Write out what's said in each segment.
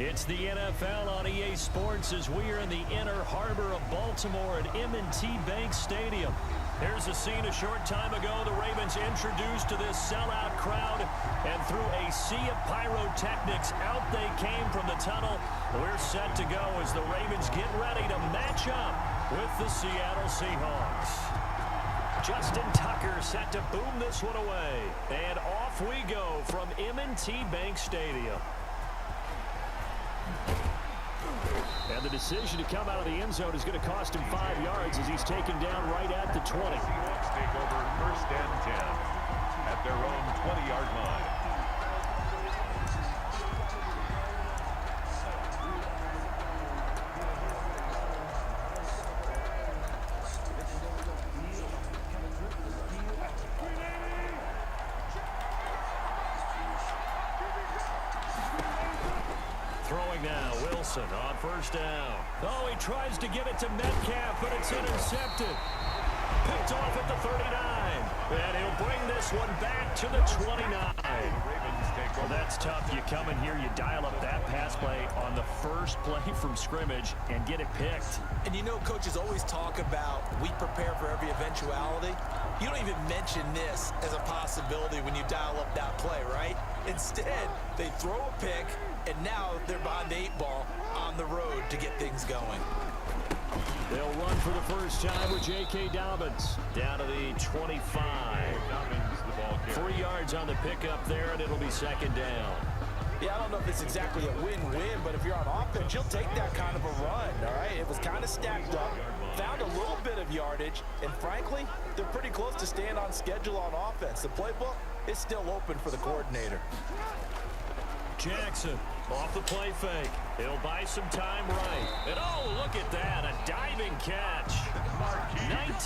It's the NFL on EA Sports as we are in the inner harbor of Baltimore at M&T Bank Stadium. Here's a scene a short time ago. The Ravens introduced to this sellout crowd, and through a sea of pyrotechnics, out they came from the tunnel. We're set to go as the Ravens get ready to match up with the Seattle Seahawks. Justin Tucker set to boom this one away. And off we go from M&T Bank Stadium. And the decision to come out of the end zone is going to cost him 5 yards as he's taken down right at the 20. Seahawks take over 1st and 10 at their own 20-yard line. Throwing now, Wilson on 1st down. Oh, he tries to get it to Metcalf, but it's intercepted. Picked off at the 39. And he'll bring this one back to the 29. Well, that's tough. You come in here, you dial up that pass play on the first play from scrimmage and get it picked. And you know, coaches always talk about we prepare for every eventuality. You don't even mention this as a possibility when you dial up that play, right? Instead, they throw a pick, and now they're behind the 8 ball on the road to get things going. They'll run for the first time with J.K. Dobbins down to the 25. 3 yards on the pickup there, and it'll be 2nd down. Yeah, I don't know if it's exactly a win-win, but if you're on offense, you'll take that kind of a run, all right? It was kind of stacked up, found a little bit of yardage, and frankly, they're pretty close to staying on schedule on offense. The playbook is still open for the coordinator. Jackson off the play fake. He'll buy some time right. And oh, look at that, a diving catch.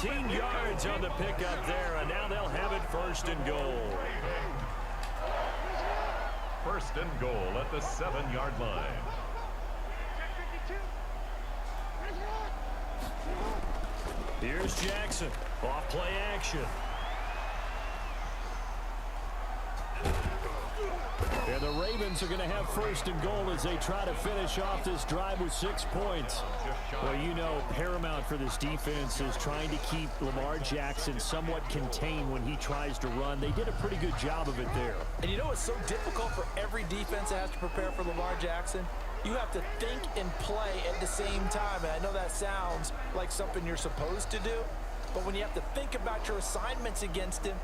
19 yards on the pickup there, and now they'll have it 1st and goal. 1st and goal at the 7-yard line. Here's Jackson. Off play action. And the Ravens are going to have 1st and goal as they try to finish off this drive with 6 points. Well, you know, paramount for this defense is trying to keep Lamar Jackson somewhat contained when he tries to run. They did a pretty good job of it there. And you know it's so difficult for every defense that has to prepare for Lamar Jackson? You have to think and play at the same time. And I know that sounds like something you're supposed to do, but when you have to think about your assignments against him,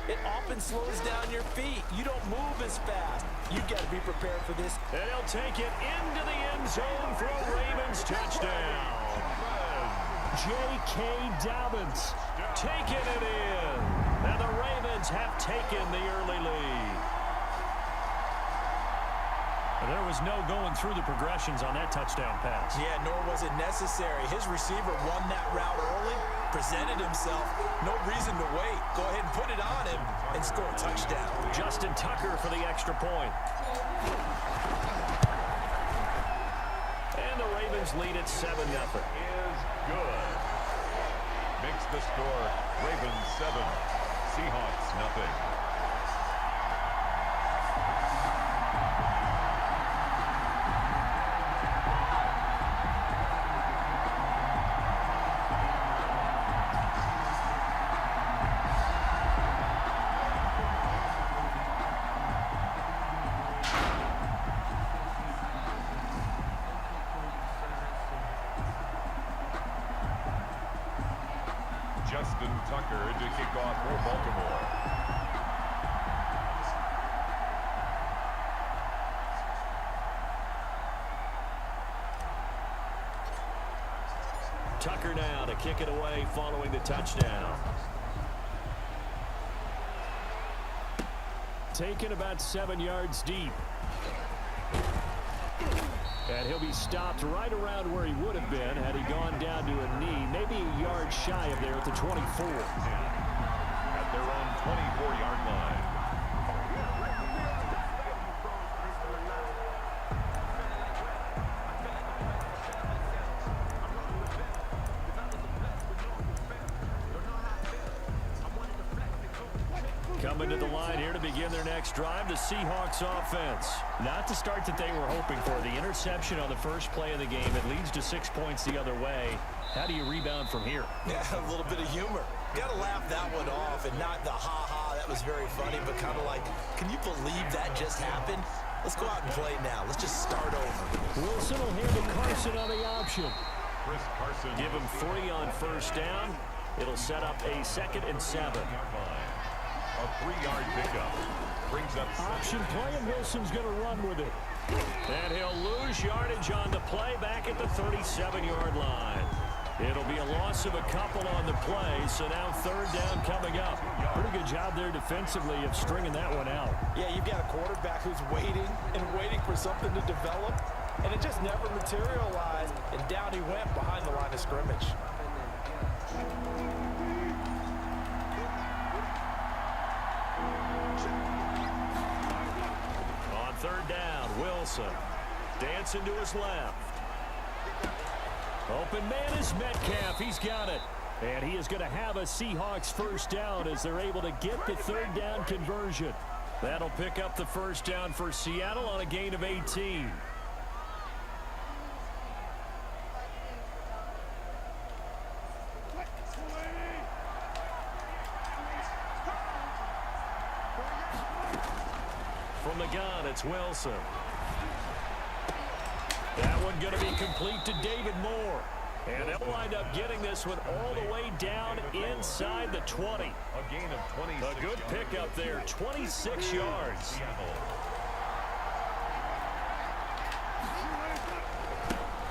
it often slows down your feet. You don't move as fast. You've got to be prepared for this. And he'll take it into the end zone for a Ravens touchdown. J.K. Dobbins taking it in. And the Ravens have taken the early lead. There was no going through the progressions on that touchdown pass. Yeah, nor was it necessary. His receiver won that route early, presented himself. No reason to wait. Go ahead and put it on him and score a touchdown. Justin Tucker for the extra point. And the Ravens lead at 7-0. Is good. Makes the score Ravens 7, Seahawks nothing. Justin Tucker to kick off for Baltimore. Tucker now to kick it away following the touchdown. Taken about 7 yards deep. And he'll be stopped right around where he would have been had he gone down to a knee, maybe a yard shy of there at the 24. At their own 24-yard line. Coming to the line here to begin their next drive, the Seahawks offense. Not the start that they were hoping for. The interception on the first play of the game. It leads to 6 points the other way. How do you rebound from here? Yeah, a little bit of humor. Got to laugh that one off, and not the ha-ha, that was very funny, but kind of like, can you believe that just happened? Let's go out and play now. Let's just start over. Wilson will hand to Carson on the option. Chris Carson. Give him 3 on first down. It'll set up a 2nd and 7. A 3-yard pickup. Brings up Option play, and Wilson's going to run with it. And he'll lose yardage on the play back at the 37-yard line. It'll be a loss of a couple on the play, so now 3rd down coming up. Pretty good job there defensively of stringing that one out. Yeah, you've got a quarterback who's waiting and waiting for something to develop, and it just never materialized, and down he went behind the line of scrimmage. On 3rd down, Wilson dancing to his left. Open man is Metcalf. He's got it. And he is going to have a Seahawks first down as they're able to get the 3rd down conversion. That'll pick up the first down for Seattle on a gain of 18. From the gun, it's Wilson. That one going to be complete to David Moore. And they'll wind up getting this one all the way down inside the 20. a gain of 26. A good pickup there, 26 yards.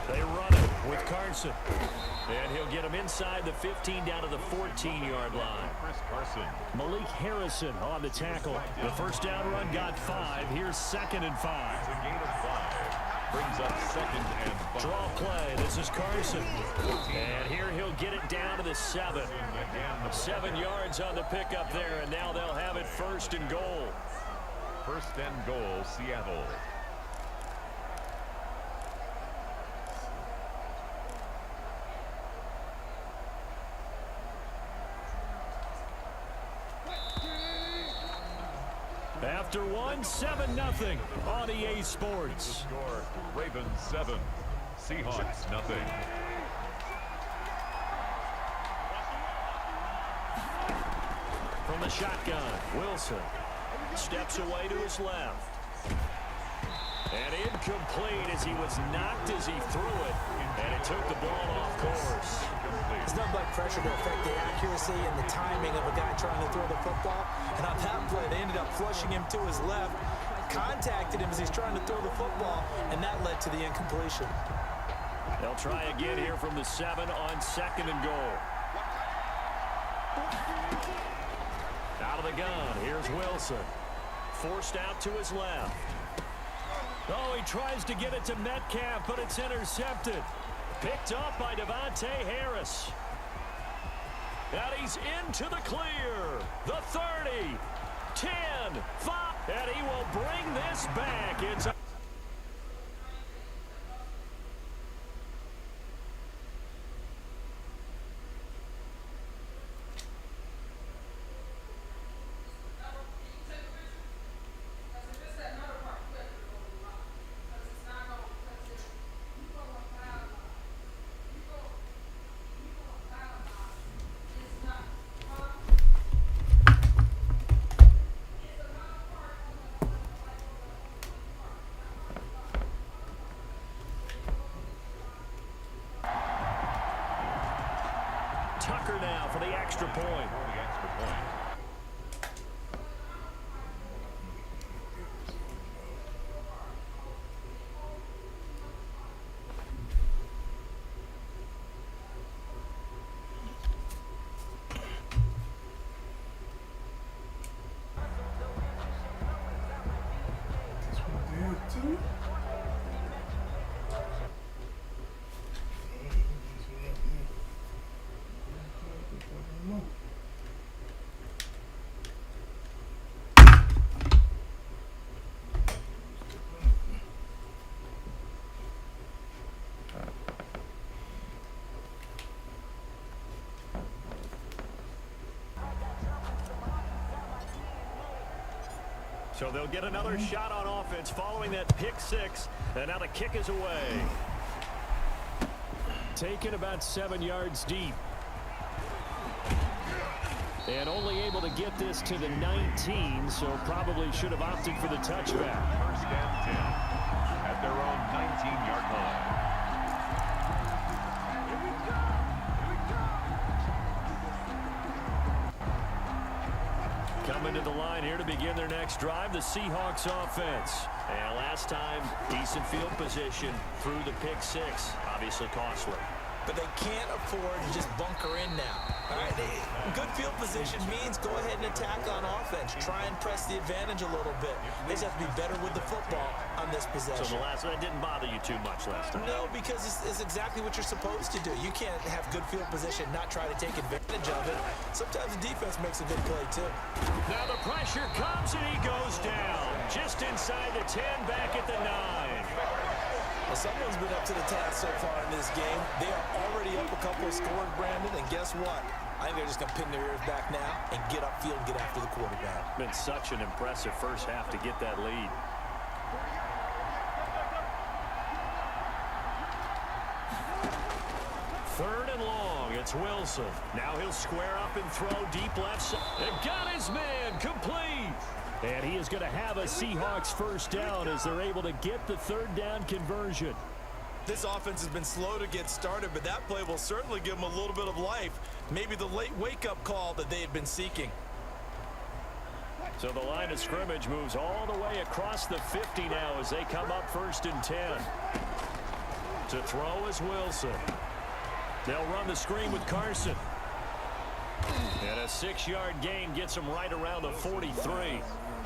They run it with Carson. And he'll get him inside the 15 down to the 14-yard line. Chris Carson. Malik Harrison on the tackle. The first down run got 5. Here's 2nd and 5. It's a gain of 5. Brings up 2nd and 5. Draw play. This is Carson. And here he'll get it down to the 7. 7 yards on the pickup there, and now they'll have it 1st and goal. 1st and goal, Seattle. After 1, 7-0 on EA Sports. Score, Ravens 7, Seahawks nothing. From the shotgun, Wilson steps away to his left. And incomplete as he was knocked as he threw it. And it took the ball off course. It's nothing but pressure to affect the accuracy and the timing of a guy trying to throw the football. And on that play, they ended up flushing him to his left, contacted him as he's trying to throw the football, and that led to the incompletion. They'll try again here from the 7 on 2nd and goal. Out of the gun, here's Wilson. Forced out to his left. Oh, he tries to get it to Metcalf, but it's intercepted. Picked up by Devontae Harris. And he's into the clear. The 30, 10, 5, and he will bring this back. It's Tucker now for the extra point. The extra point. So they'll get another shot on offense following that pick six. And now the kick is away. Taken about 7 yards deep. And only able to get this to the 19, so probably should have opted for the touchback. First and 10 at their own 19-yard line. Coming to the line here to begin their next drive, the Seahawks offense. And last time, decent field position through the pick six. Obviously costly. But they can't afford to just bunker in now. All right, good field position means go ahead and attack on offense. Try and press the advantage a little bit. They just have to be better with the football on this possession. So the last one didn't bother you too much last time? No, because it's exactly what you're supposed to do. You can't have good field position, not try to take advantage of it. Sometimes the defense makes a good play, too. Now the pressure comes and he goes down. Just inside the 10, back at the 9. Well, someone's been up to the task so far in this game. They are already up a couple of scores, Brandon, and guess what? I think they're just going to pin their ears back now and get upfield and get after the quarterback. Been such an impressive first half to get that lead. Third and long, it's Wilson. Now he'll square up and throw deep left side. And got his man complete. And he is going to have a Seahawks first down as they're able to get the third down conversion. This offense has been slow to get started, but that play will certainly give them a little bit of life. Maybe the late wake-up call that they had been seeking. So the line of scrimmage moves all the way across the 50 now as they come up first and 10. To throw is Wilson. They'll run the screen with Carson. And a 6-yard gain gets him right around the 43.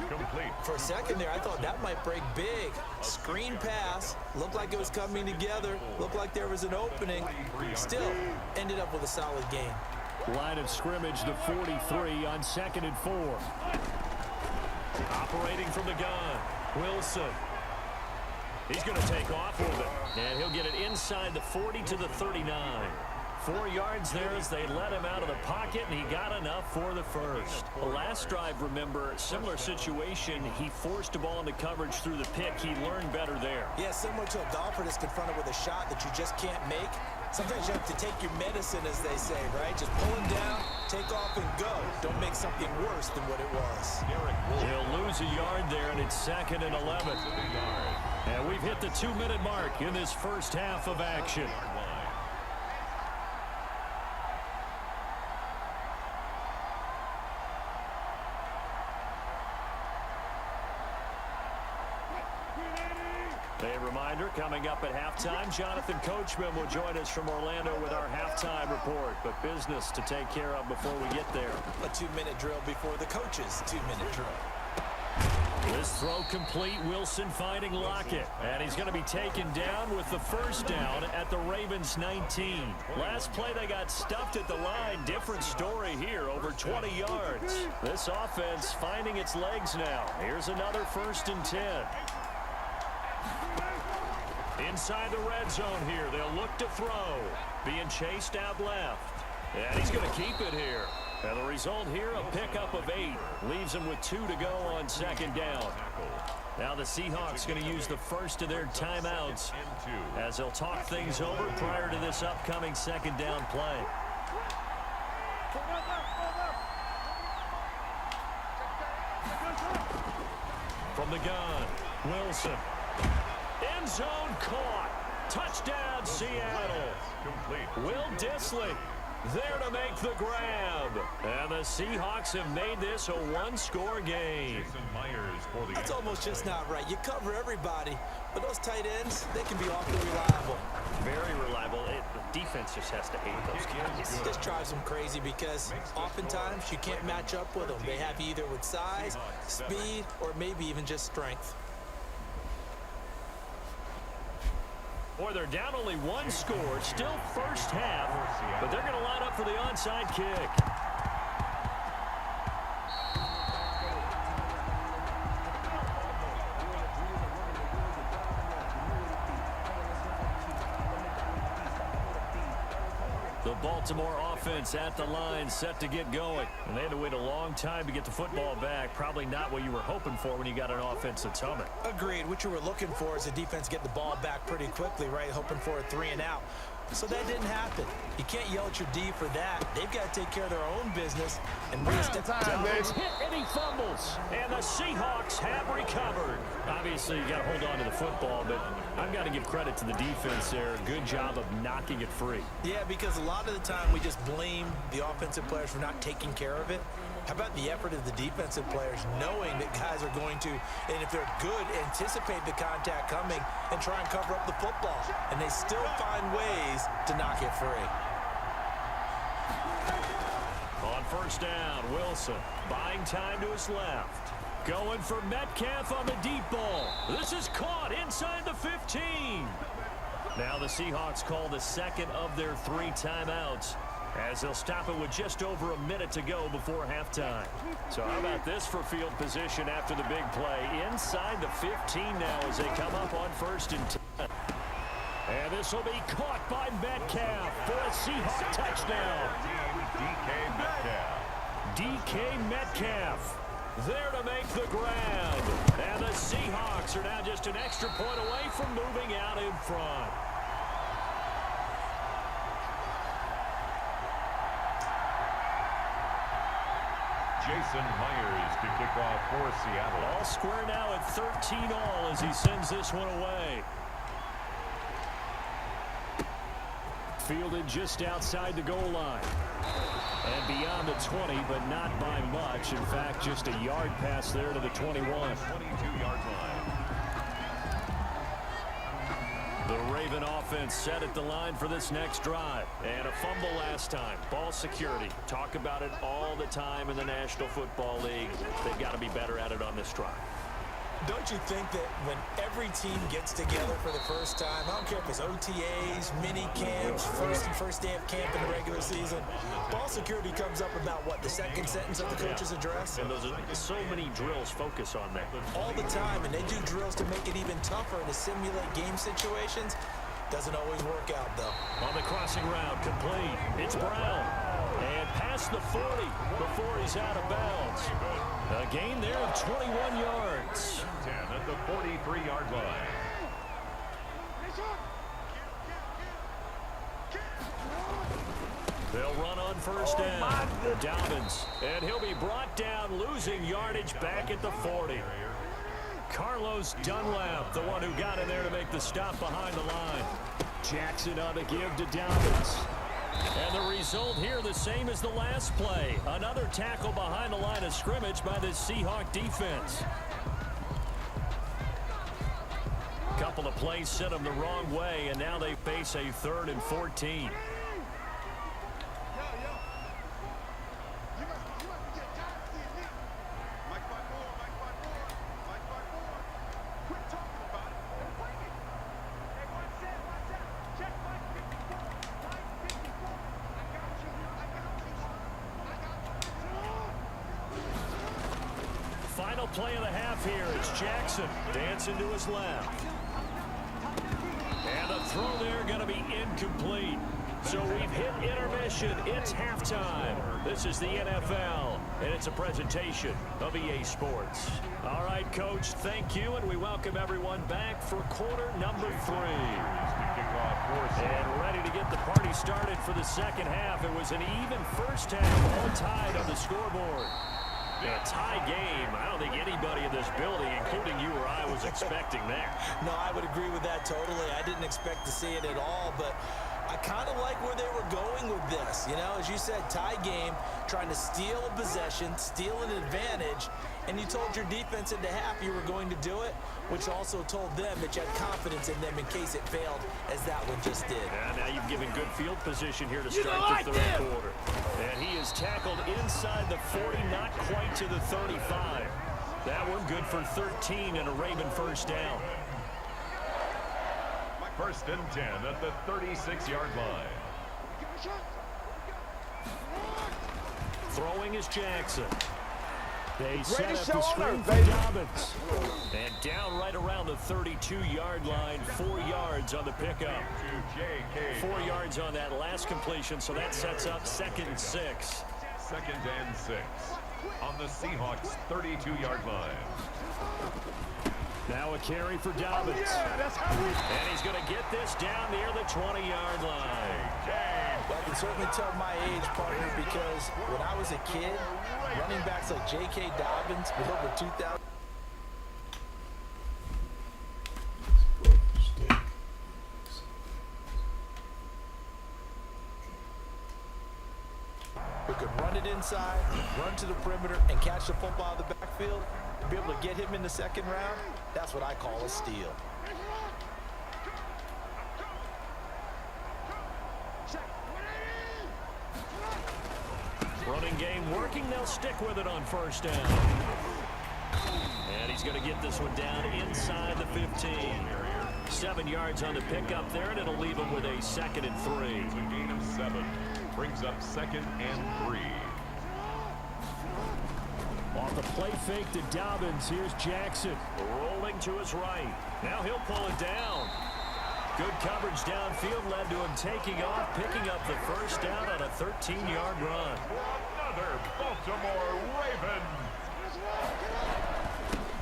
Complete. For a second there, I thought that might break big. Screen pass. Looked like it was coming together. Looked like there was an opening. Still, ended up with a solid gain. Line of scrimmage, the 43 on 2nd and 4. Operating from the gun, Wilson. He's going to take off with it. And he'll get it inside the 40 to the 39. 4 yards there as they let him out of the pocket, and he got enough for the first. The last drive, remember, similar situation. He forced a ball into coverage through the pick. He learned better there. Yeah, similar to a golfer that's confronted with a shot that you just can't make. Sometimes you have to take your medicine, as they say, right? Just pull him down, take off, and go. Don't make something worse than what it was. He'll lose a yard there, and it's 2nd and 11. And we've hit the 2-minute mark in this first half of action. A reminder, coming up at halftime, Jonathan Coachman will join us from Orlando with our halftime report. But business to take care of before we get there. A 2-minute drill before the coach's 2-minute drill. This throw complete. Wilson finding Lockett. And he's going to be taken down with the first down at the Ravens 19. Last play they got stuffed at the line. Different story here, over 20 yards. This offense finding its legs now. Here's another 1st and 10. Inside the red zone here, they'll look to throw. Being chased out left. And he's going to keep it here. And the result here, a pickup of 8. Leaves him with 2 to go on 2nd down. Now the Seahawks going to use the first of their timeouts as they'll talk things over prior to this upcoming 2nd down play. From the gun, Wilson. End zone caught. Touchdown, Seattle. Will Dissly there to make the grab. And the Seahawks have made this a one-score game. It's almost just not right. You cover everybody, but those tight ends, they can be awfully reliable. Very reliable. The defense just has to hate those guys. It just drives them crazy because oftentimes you can't match up with them. They have you either with size, speed, or maybe even just strength. Boy, they're down only 1 score. Still first half, but they're going to line up for the onside kick. The Baltimore offense at the line, set to get going. And they had to wait a long time to get the football back. Probably not what you were hoping for when you got an offense that's humming. Agreed. What you were looking for is the defense get the ball back pretty quickly, right? Hoping for a 3 and out. So that didn't happen. You can't yell at your D for that. They've got to take care of their own business and Dobbins hit and he fumbles. And the Seahawks have recovered. Obviously, you got to hold on to the football, but I've got to give credit to the defense there. Good job of knocking it free. Yeah, because a lot of the time we just blame the offensive players for not taking care of it. How about the effort of the defensive players knowing that guys are going to, and if they're good, anticipate the contact coming and try and cover up the football. And they still find ways to knock it free. On first down, Wilson buying time to his left. Going for Metcalf on the deep ball. This is caught inside the 15. Now the Seahawks call the second of their 3 timeouts, as they'll stop it with just over a minute to go before halftime. So how about this for field position after the big play? Inside the 15 now as they come up on first and 10. And this will be caught by Metcalf for a Seahawk touchdown. DK Metcalf. DK Metcalf there to make the grab. And the Seahawks are now just an extra point away from moving out in front. Jason Myers to kick off for Seattle. All square now at 13-all as he sends this one away. Fielded just outside the goal line. And beyond the 20, but not by much. In fact, just a yard pass there to the 21. 22-yard line. The Raven offense set at the line for this next drive. And a fumble last time. Ball security. Talk about it all the time in the National Football League. They've got to be better at it on this drive. Don't you think that when every team gets together for the first time, I don't care if it's OTAs, mini camps, first day of camp in the regular season, ball security comes up about what, the second sentence of the coach's address? And those are so many drills focus on that. All the time, and they do drills to make it even tougher to simulate game situations. Doesn't always work out, though. On the crossing route, complete. It's Brown. And past the 40 before he's out of bounds. A gain there of 21 yards. 10 at the 43-yard line. They'll run on first down. Dobbins. And he'll be brought down, losing yardage back at the 40. Carlos Dunlap, the one who got in there to make the stop behind the line. Jackson on the give to Dobbins. And the result here the same as the last play. Another tackle behind the line of scrimmage by the Seahawk defense. Couple of plays sent them the wrong way, and now they face a 3rd and 14. Final play of the half here is Jackson dancing to his left. And the throw there going to be incomplete. So we've hit intermission. It's halftime. This is the NFL, and it's a presentation of EA Sports. All right, Coach, thank you, and we welcome everyone back for quarter number 3. And ready to get the party started for the second half. It was an even first half, all tied on the scoreboard. A tie game. I don't think anybody in this building, including you or I, was expecting that. No, I would agree with that totally. I didn't expect to see it at all, but I kind of like where they were going with this. You know, as you said, tie game, trying to steal a possession, steal an advantage, and you told your defense at the half you were going to do it, which also told them that you had confidence in them in case it failed, as that one just did. And now you've given good field position here to start the third quarter. And he is tackled inside the 40, not quite to the 35. That one good for 13 and a Raven first down. First and 10 at the 36-yard line. Throwing is Jackson. They set Ready up to the show screen honor, for baby. Dobbins. And down right around the 32-yard line, 4 yards on the pickup. 4 yards on that last completion, so that sets up 2nd and 6. 2nd and 6 on the Seahawks' 32-yard line. Now a carry for Dobbins. And he's going to get this down near the 20-yard line. Well, I can certainly tell my age, partner, because when I was a kid, running backs like J.K. Dobbins with over 2,000. Who could run it inside, run to the perimeter, and catch the football out of the backfield, and be able to get him in the 2nd round, that's what I call a steal. Running game working. They'll stick with it on 1st down. And he's going to get this one down inside the 15. 7 yards on the pickup there, and it'll leave him with a 2nd and 3. It's a gain of 7. Brings up 2nd and 3. Off the play fake to Dobbins. Here's Jackson rolling to his right. Now he'll pull it down. Good coverage downfield led to him taking off, picking up the 1st down on a 13-yard run. Another Baltimore Ravens.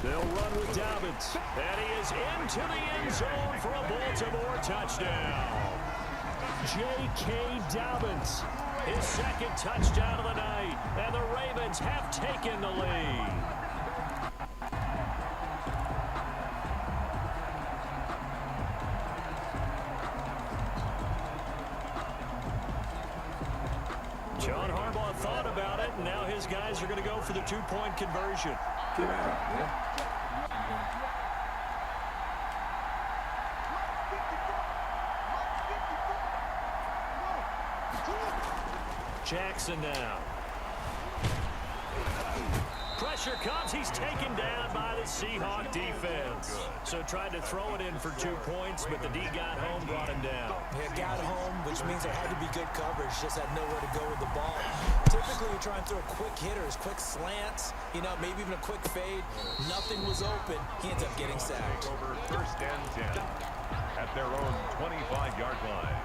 They'll run with Dobbins. And he is into the end zone for a Baltimore touchdown. J.K. Dobbins, his 2nd touchdown of the night. And the Ravens have taken the lead. John Harbaugh thought about it, and now his guys are going to go for the 2-point conversion. Jackson now. Pressure comes. He's taken down by the Seahawk defense. So tried to throw it in for 2 points, but the D got home, brought him down. It got home, which means there had to be good coverage. Just had nowhere to go with the ball. Typically, you try and throw quick hitters, quick slants, maybe even a quick fade. Nothing was open. He ends up getting sacked. Over 1st and 10 at their own 25-yard line.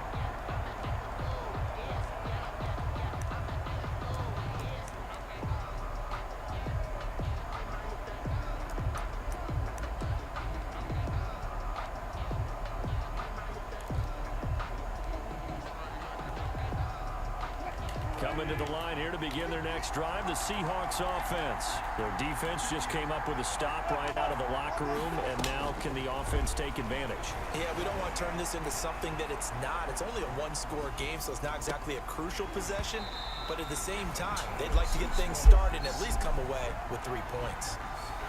Coming to the line here to begin their next drive, the Seahawks offense. Their defense just came up with a stop right out of the locker room, and now can the offense take advantage? Yeah, we don't want to turn this into something that it's not. It's only a 1-score game, so it's not exactly a crucial possession. But at the same time, they'd like to get things started and at least come away with 3 points.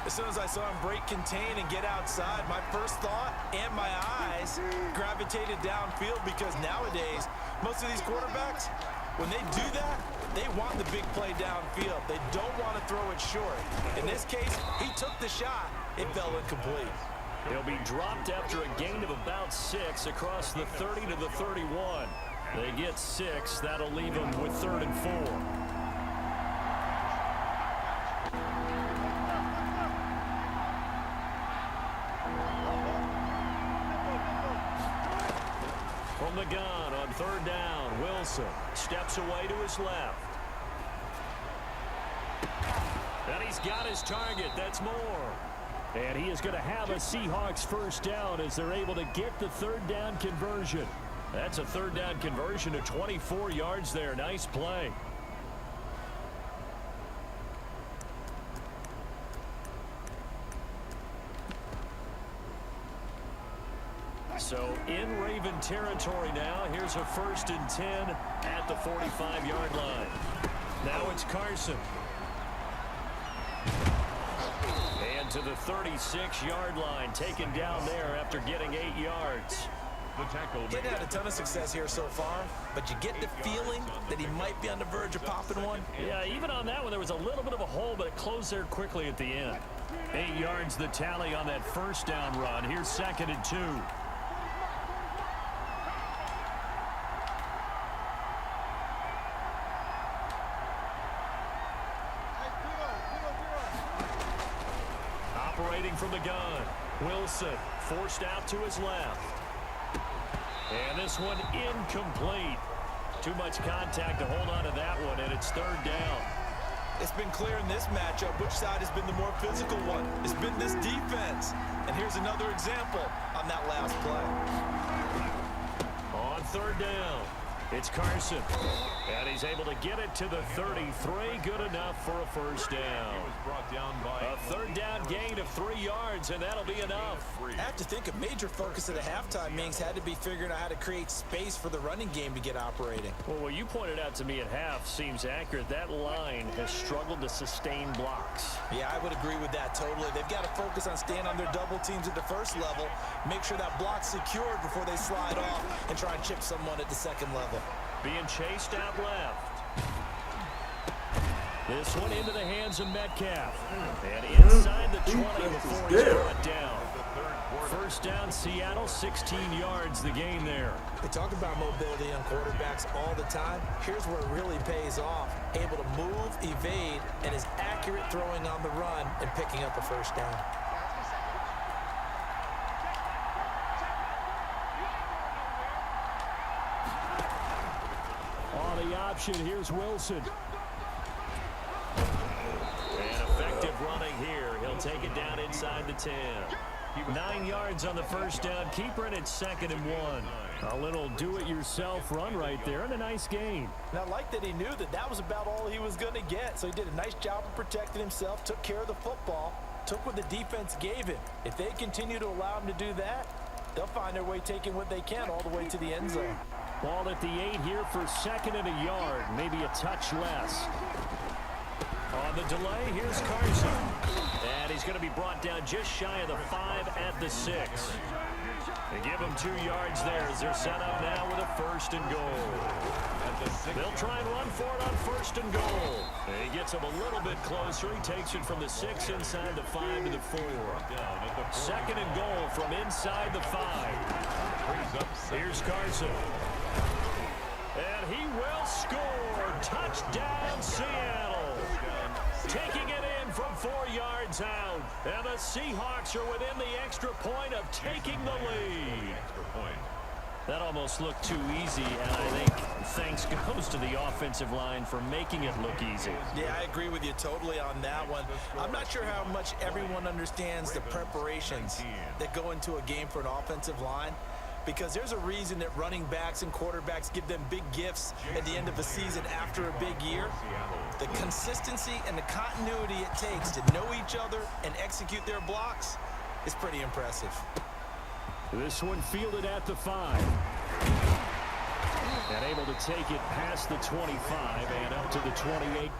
As soon as I saw him break contain and get outside, my first thought and my eyes gravitated downfield, because nowadays, most of these quarterbacks, when they do that, they want the big play downfield. They don't want to throw it short. In this case, he took the shot. It fell incomplete. He'll be dropped after a gain of about 6 across the 30 to the 31. They get 6. That'll leave them with 3rd and 4. From the gun on 3rd down, Wilson steps away to his left. And he's got his target. That's more. And he is going to have a Seahawks 1st down as they're able to get the 3rd down conversion. That's a 3rd down conversion to 24 yards there. Nice play. So in Raven territory now. Here's a 1st and 10 at the 45-yard line. Now it's Carson. And to the 36-yard line, taken down there after getting 8 yards. The tackle. Didn't have a ton of success here so far, but you get the feeling that he might be on the verge of popping one. Yeah, even on that one, there was a little bit of a hole, but it closed there quickly at the end. 8 yards the tally on that 1st down run. Here's 2nd and 2. operating from the gun. Wilson forced out to his left. And this one incomplete. Too much contact to hold on to that one, and it's third down. It's been clear in this matchup which side has been the more physical one. It's been this defense. And here's another example on that last play. On third down, it's Carson. And he's able to get it to the 33. Good enough for a first down. A third down gain of 3 yards, and that'll be enough. I have to think a major focus at the halftime means had to be figuring out how to create space for the running game to get operating. Well, what you pointed out to me at half seems accurate. That line has struggled to sustain blocks. Yeah, I would agree with that totally. They've got to focus on staying on their double teams at the first level, make sure that block's secured before they slide off and try and chip someone at the second level. Being chased out left. This one into the hands of Metcalf. And inside the 20 before he's brought down. First down, Seattle, 16 yards the gain there. They talk about mobility on quarterbacks all the time. Here's where it really pays off. Able to move, evade, and is accurate throwing on the run and picking up a first down. On the option, here's Wilson. And effective running here. He'll take it down inside the 10. 9 yards on the first down. Keeper in at 2nd and 1. A little do-it-yourself run right there and a nice gain. And I like that he knew that that was about all he was going to get. So he did a nice job of protecting himself, took care of the football, took what the defense gave him. If they continue to allow him to do that, they'll find their way taking what they can all the way to the end zone. Ball at the 8 here for 2nd and a yard, maybe a touch less. On the delay, here's Carson. And he's going to be brought down just shy of the 5 at the 6. They give him 2 yards there as they're set up now with a 1st and goal. They'll try and run for it on 1st and goal. And he gets him a little bit closer. He takes it from the 6 inside the 5 to the 4. 2nd and goal from inside the 5. Here's Carson. And he will score. Touchdown, Seattle. Taking it in from 4 yards out. And the Seahawks are within the extra point of taking the lead. That almost looked too easy, and I think thanks goes to the offensive line for making it look easy. Yeah, I agree with you totally on that one. I'm not sure how much everyone understands the preparations that go into a game for an offensive line, because there's a reason that running backs and quarterbacks give them big gifts at the end of a season after a big year. The consistency and the continuity it takes to know each other and execute their blocks is pretty impressive. This one fielded at the 5. And able to take it past the 25 and up to the 28.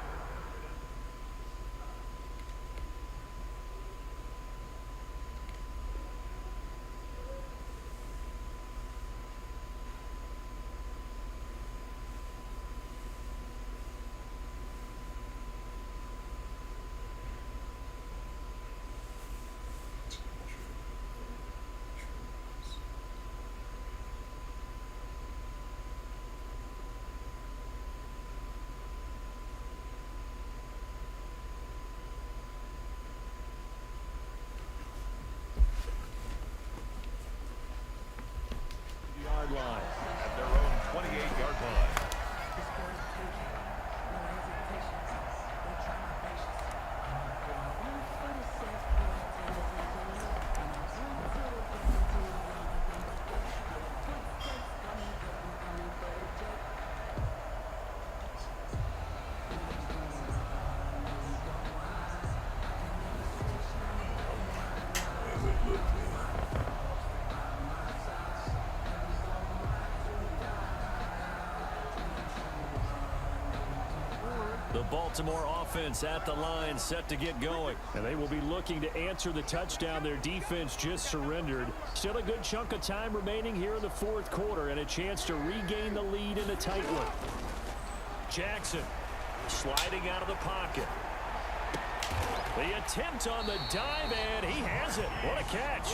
Line at their own 28-yard line. The Baltimore offense at the line, set to get going. And they will be looking to answer the touchdown their defense just surrendered. Still a good chunk of time remaining here in the 4th quarter and a chance to regain the lead in a tight one. Jackson sliding out of the pocket. The attempt on the dive, and he has it. What a catch.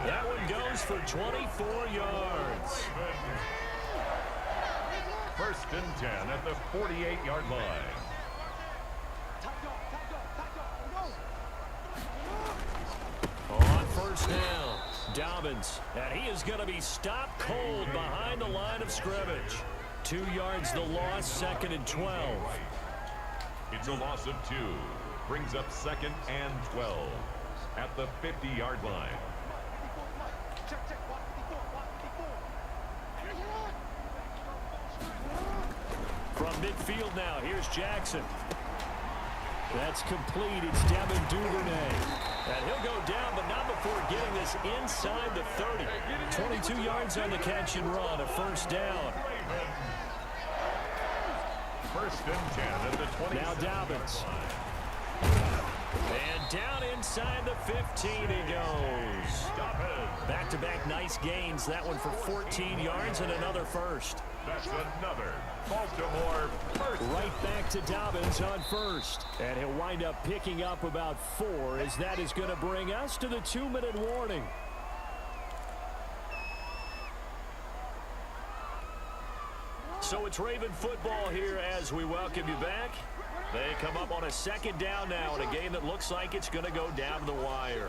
That one goes for 24 yards. 1st and 10 at the 48-yard line. Dobbins, and he is going to be stopped cold behind the line of scrimmage. 2 yards the loss, 2nd and 12. It's a loss of 2. Brings up 2nd and 12 at the 50-yard line. From midfield now, here's Jackson. That's complete. It's Devin Duvernay. And he'll go down, but not before getting this inside the 30. 22 yards on the catch and run, a first down. First and 10 at the 20. Now Dobbins. And down inside the 15 he goes. Back-to-back nice gains. That one for 14 yards and another first. That's another Baltimore first. Right back to Dobbins on first. And he'll wind up picking up about 4 as that is going to bring us to the 2-minute warning. So it's Raven football here as we welcome you back. They come up on a 2nd down now in a game that looks like it's going to go down to the wire.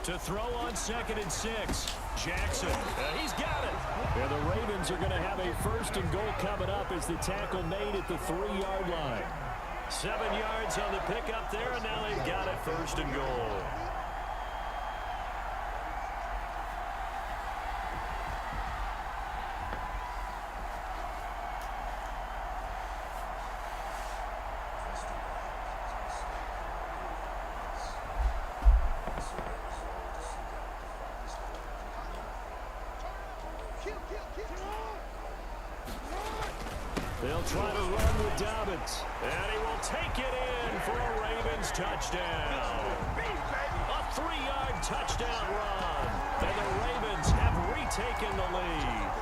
To throw on 2nd and 6. Jackson. He's got it. And the Ravens are going to have a 1st and goal coming up as the tackle made at the 3-yard line. 7 yards on the pickup there, and now they've got it 1st and goal. They'll try to run with Dobbins. And he will take it in for a Ravens touchdown. A 3-yard touchdown run. And the Ravens have retaken the lead.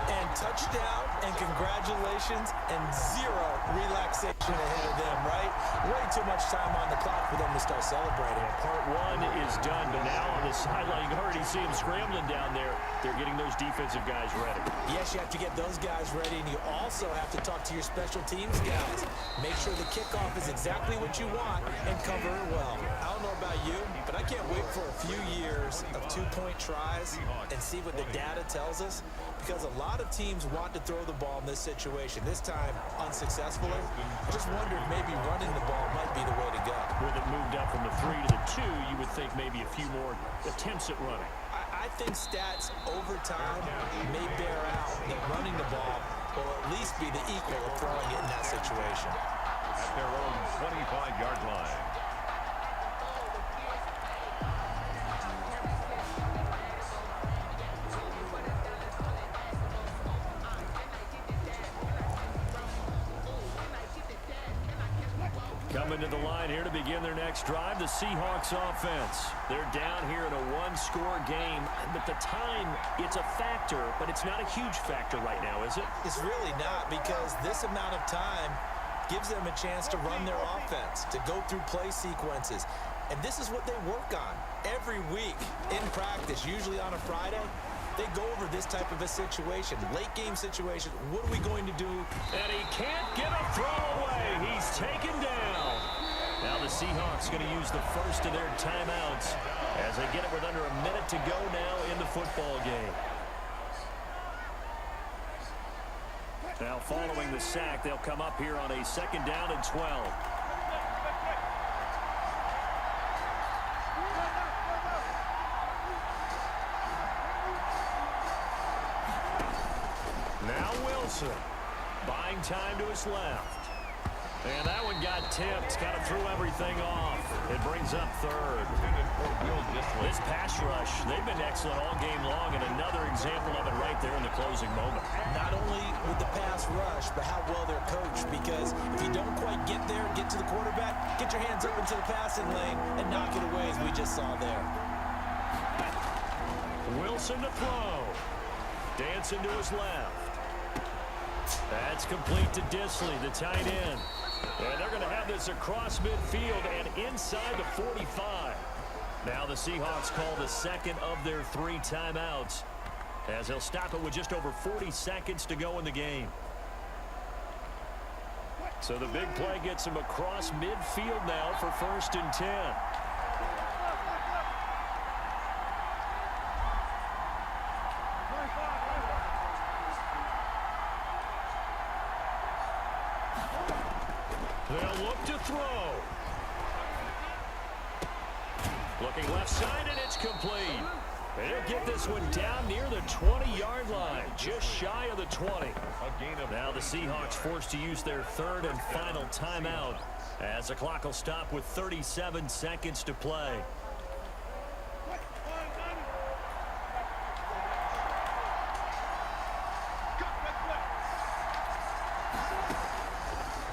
And touchdown and congratulations and 0 relaxation ahead of them, right? Way too much time on the clock for them to start celebrating. Part 1 is done, but now on the sideline, you already see him scrambling down there. They're getting those defensive guys ready. Yes, you have to get those guys ready, and you also have to talk to your special teams guys. Make sure the kickoff is exactly what you want and cover it well. I don't know about you, but I can't wait for a few years of 2-point tries and see what the data tells us, because a lot of teams want to throw the ball in this situation. This time, unsuccessfully. I just wonder if maybe running the ball might be the way to go. With it moved up from the 3 to the 2, you would think maybe a few more attempts at running. I think stats over time may bear out that running the ball will at least be the equal of throwing it in that situation. At their own 25-yard line. Coming to the line here to begin their next drive, the Seahawks offense. They're down here in a 1-score game, but the time, it's a factor, but it's not a huge factor right now, is it? It's really not, because this amount of time gives them a chance to run their offense, to go through play sequences. And this is what they work on every week in practice, usually on a Friday. They go over this type of a situation, late game situation. What are we going to do? And he can't get a throw away. He's taken down. Now the Seahawks going to use the first of their timeouts as they get it with under a minute to go now in the football game. Now following the sack, they'll come up here on a 2nd down and 12. Now Wilson, buying time to his left. And that one got tipped, kind of threw everything off. It brings up 3rd. This pass rush, they've been excellent all game long, and another example of it right there in the closing moment. Not only with the pass rush, but how well they're coached, because if you don't quite get there, get to the quarterback, get your hands open to the passing lane and knock it away, as we just saw there. Wilson to throw. Dancing to his left. That's complete to Disley, the tight end. And they're going to have this across midfield and inside the 45. Now the Seahawks call the second of their 3 timeouts, as they'll stop it with just over 40 seconds to go in the game. So the big play gets him across midfield now for 1st and 10. They'll look to throw. Looking left side, and it's complete. They'll get this one down near the 20-yard line, just shy of the 20. Now the Seahawks forced to use their 3rd and final timeout, as the clock will stop with 37 seconds to play.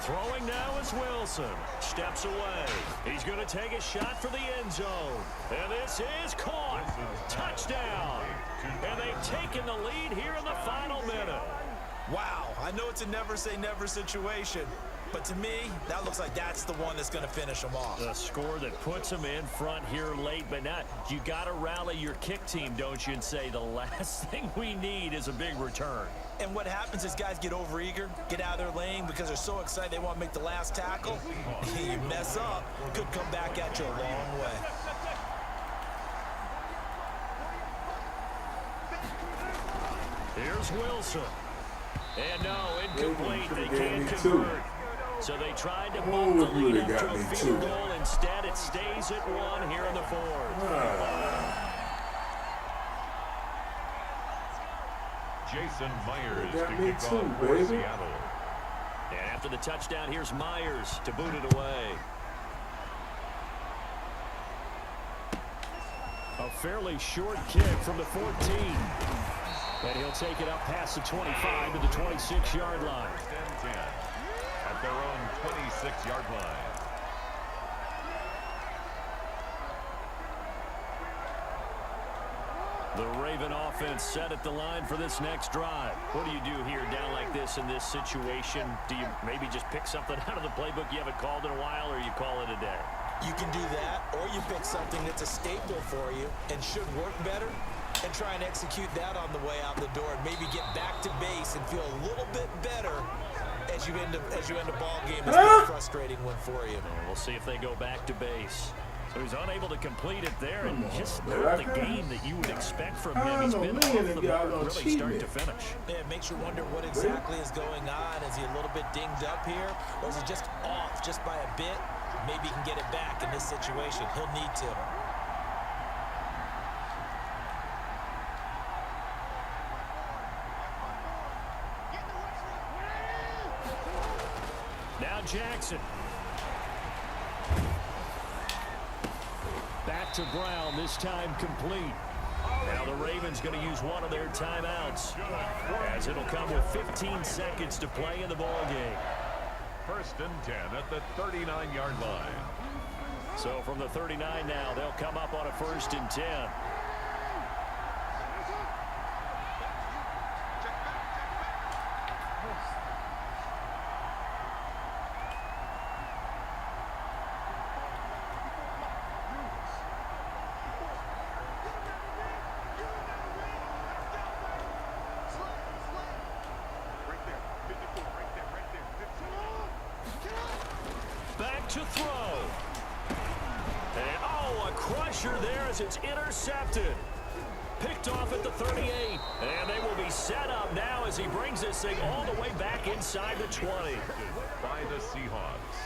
Throwing now is Wilson. Steps away. He's going to take a shot for the end zone. And this is caught. Touchdown. And they've taken the lead here in the final minute. Wow, I know it's a never-say-never situation, but to me, that looks like that's the one that's going to finish them off. A score that puts them in front here late, but not. You got to rally your kick team, don't you, and say the last thing we need is a big return. And what happens is guys get overeager, get out of their lane because they're so excited they want to make the last tackle. You mess up, could come back at you a long way. Here's Wilson. And no, incomplete. They can't convert. So they tried to bump the lead up to a field goal. Instead, it stays at 1 here in the 4th. Jason Myers to kick off for Seattle. And after the touchdown, here's Myers to boot it away. A fairly short kick from the 14. And he'll take it up past the 25 to the 26-yard line. 10 at their own 26-yard line. The Raven offense set at the line for this next drive. What do you do here down like this in this situation? Do you maybe just pick something out of the playbook you haven't called in a while, or you call it a day? You can do that, or you pick something that's a staple for you and should work better, and try and execute that on the way out the door, and maybe get back to base and feel a little bit better as you end a ball game. It's a frustrating one for you. We'll see if they go back to base. So he's unable to complete it there, and just not the game that you would expect from him. He's been off the mark really start to finish. Yeah, it makes you wonder what exactly is going on. Is he a little bit dinged up here, or is he just off just by a bit? Maybe he can get it back in this situation. He'll need to. Now Jackson. Back to Brown, this time complete. Now the Ravens going to use one of their timeouts, as it'll come with 15 seconds to play in the ball game. 1st and 10 at the 39-yard line. So from the 39 now, they'll come up on a 1st and 10. Back to throw. And oh, a crusher there as it's intercepted. Picked off at the 38. And they will be set up now as he brings this thing all the way back inside the 20. By the Seahawks.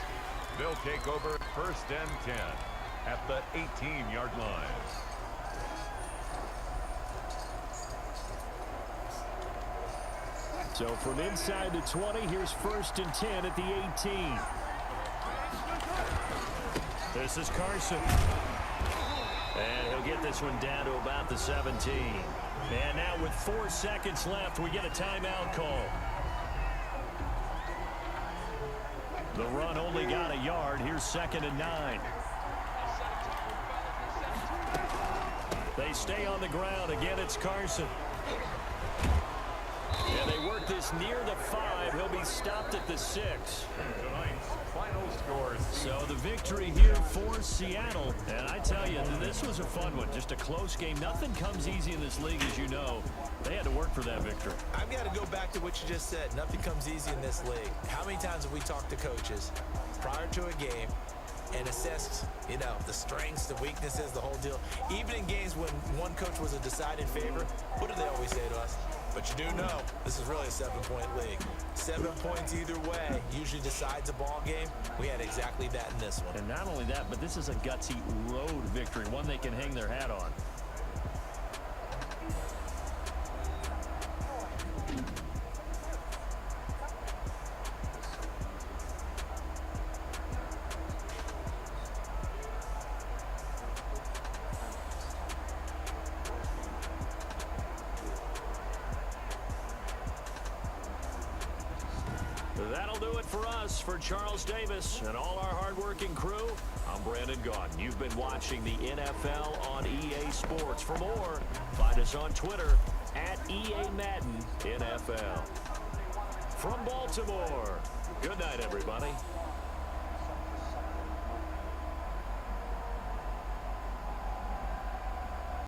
They'll take over 1st and 10 at the 18-yard line. So from inside the 20, here's 1st and 10 at the 18. This is Carson. And he'll get this one down to about the 17. And now with 4 seconds left, we get a timeout call. The run only got a yard. Here's 2nd and 9. They stay on the ground. Again, it's Carson. And they work this near the 5. He'll be stopped at the 6. Tonight's final scores. So the victory here for Seattle. And I tell you, this was a fun one. Just a close game. Nothing comes easy in this league, as you know. They had to work for that victory. I've got to go back to what you just said. Nothing comes easy in this league. How many times have we talked to coaches prior to a game and assessed, the strengths, the weaknesses, the whole deal? Even in games when one coach was a deciding favorite, what do they always say to us? But you do know this is really a 7-point league. 7 points either way usually decides a ball game. We had exactly that in this one. And not only that, but this is a gutsy road victory, one they can hang their hat on. That'll do it for us. For Charles Davis and all our hardworking crew, I'm Brandon Gaudin. You've been watching the NFL on EA Sports. For more, find us on Twitter at EA Madden NFL. From Baltimore, good night, everybody.